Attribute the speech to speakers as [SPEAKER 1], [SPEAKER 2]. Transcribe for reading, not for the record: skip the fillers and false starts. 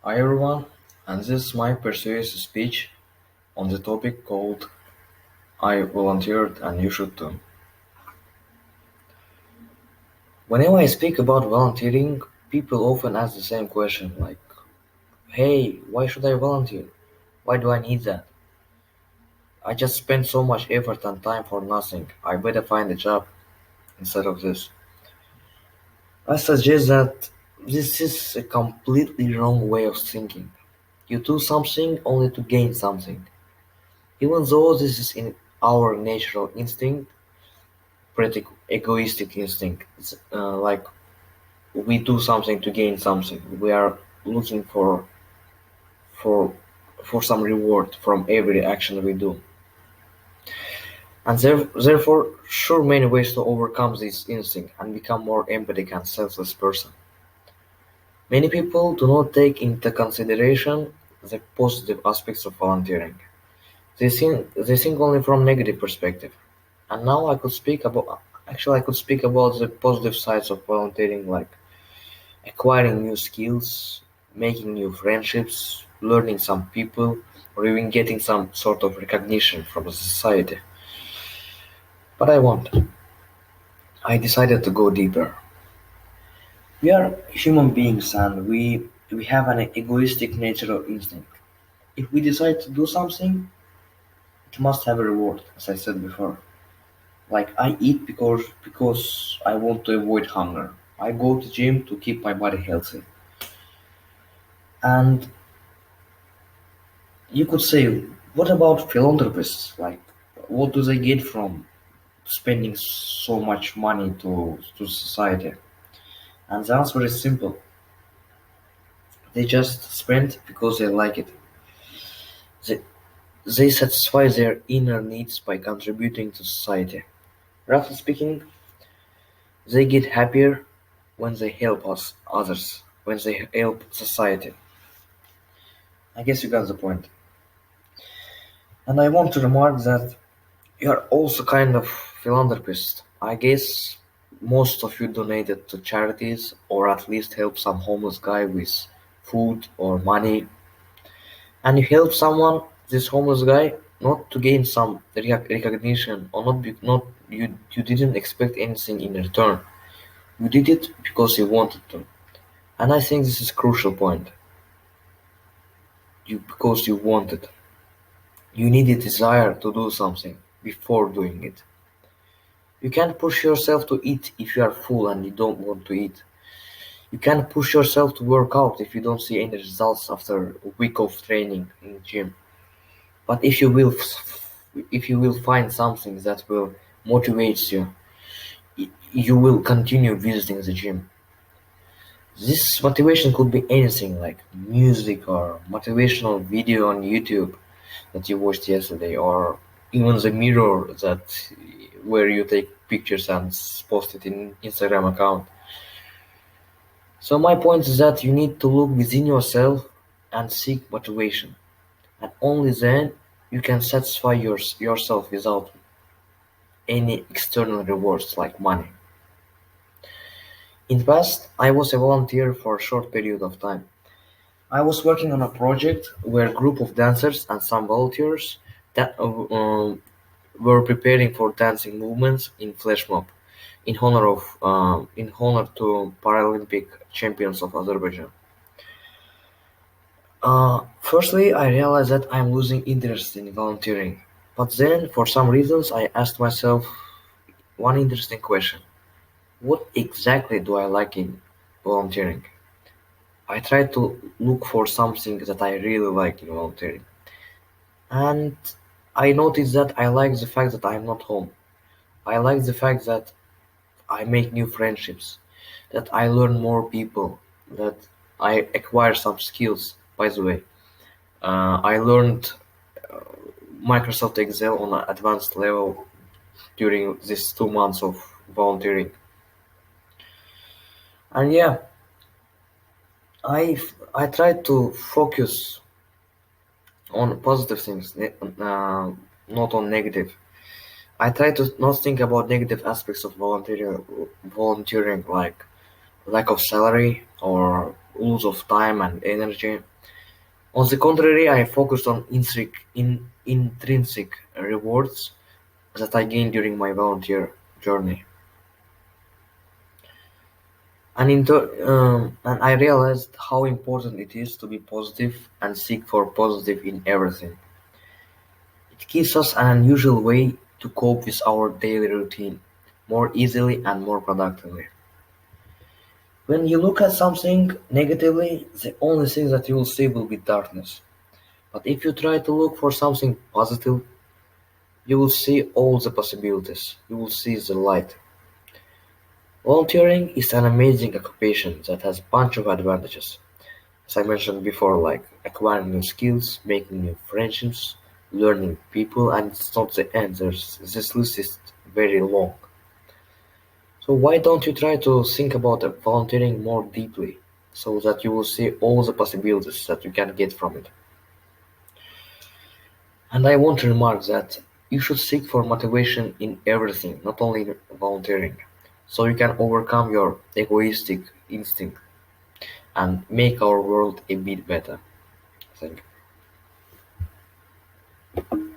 [SPEAKER 1] Hi everyone, and this is my persuasive speech on the topic called I volunteered and you should too. Whenever I speak about volunteering, people often ask the same question like, hey, why should I volunteer? Why do I need that? I just spent so much effort and time for nothing. I better find a job instead of this. I suggest that this is a completely wrong way of thinking. You do something only to gain something. Even though this is in our natural instinct, pretty egoistic instinct. Like we do something to gain something. We are looking for for some reward from every action we do. And therefore, sure many ways to overcome this instinct and become more empathic and selfless person. Many people do not take into consideration the positive aspects of volunteering. They think only from negative perspective. And now I could speak about the positive sides of volunteering, like acquiring new skills, making new friendships, learning some people, or even getting some sort of recognition from the society. But I decided to go deeper. We are human beings and we have an egoistic natural instinct. If we decide to do something, it must have a reward, as I said before. Like I eat because I want to avoid hunger. I go to gym to keep my body healthy. And you could say, what about philanthropists? Like, what do they get from spending so much money to society? And the answer is simple. They just spend because they like it. They, they satisfy their inner needs by contributing to society. Roughly speaking, they get happier when they help others, when they help society. I guess you got the point. And I want to remark that you are also kind of philanthropist. I guess most of you donated to charities or at least help some homeless guy with food or money. And you help someone, this homeless guy, not to gain some recognition or not you didn't expect anything in return. You did it because you wanted to. And I think this is a crucial point. Because you wanted. You need a desire to do something before doing it. You can't push yourself to eat if you are full and you don't want to eat. You can't push yourself to work out if you don't see any results after a week of training in the gym. But if you will find something that will motivate you, you will continue visiting the gym. This motivation could be anything like music or motivational video on YouTube that you watched yesterday, or even the mirror that where you take pictures and post it in Instagram account. So my point is that you need to look within yourself and seek motivation, and only then you can satisfy yourself without any external rewards like money. In the past, I was a volunteer for a short period of time. I was working on a project where a group of dancers and some volunteers that were preparing for dancing movements in flash mob in honor to Paralympic champions of Azerbaijan. Firstly, I realized that I'm losing interest in volunteering, but then, for some reasons, I asked myself one interesting question: what exactly do I like in volunteering? I tried to look for something that I really like in volunteering, and I noticed that I like the fact that I'm not home. I like the fact that I make new friendships, that I learn more people, that I acquire some skills. By the way, I learned Microsoft Excel on an advanced level during these 2 months of volunteering. And yeah, I tried to focus on positive things, not on negative. I try to not think about negative aspects of volunteering like lack of salary or loss of time and energy. On the contrary, I focused on intrinsic rewards that I gained during my volunteer journey. And I realized how important it is to be positive and seek for positive in everything. It gives us an unusual way to cope with our daily routine more easily and more productively. When you look at something negatively, the only thing that you will see will be darkness. But if you try to look for something positive, you will see all the possibilities. You will see the light. Volunteering is an amazing occupation that has a bunch of advantages. As I mentioned before, like acquiring new skills, making new friendships, learning people, and it's not the end. This list is very long. So why don't you try to think about volunteering more deeply so that you will see all the possibilities that you can get from it? And I want to remark that you should seek for motivation in everything, not only in volunteering, so you can overcome your egoistic instinct and make our world a bit better. Thank you.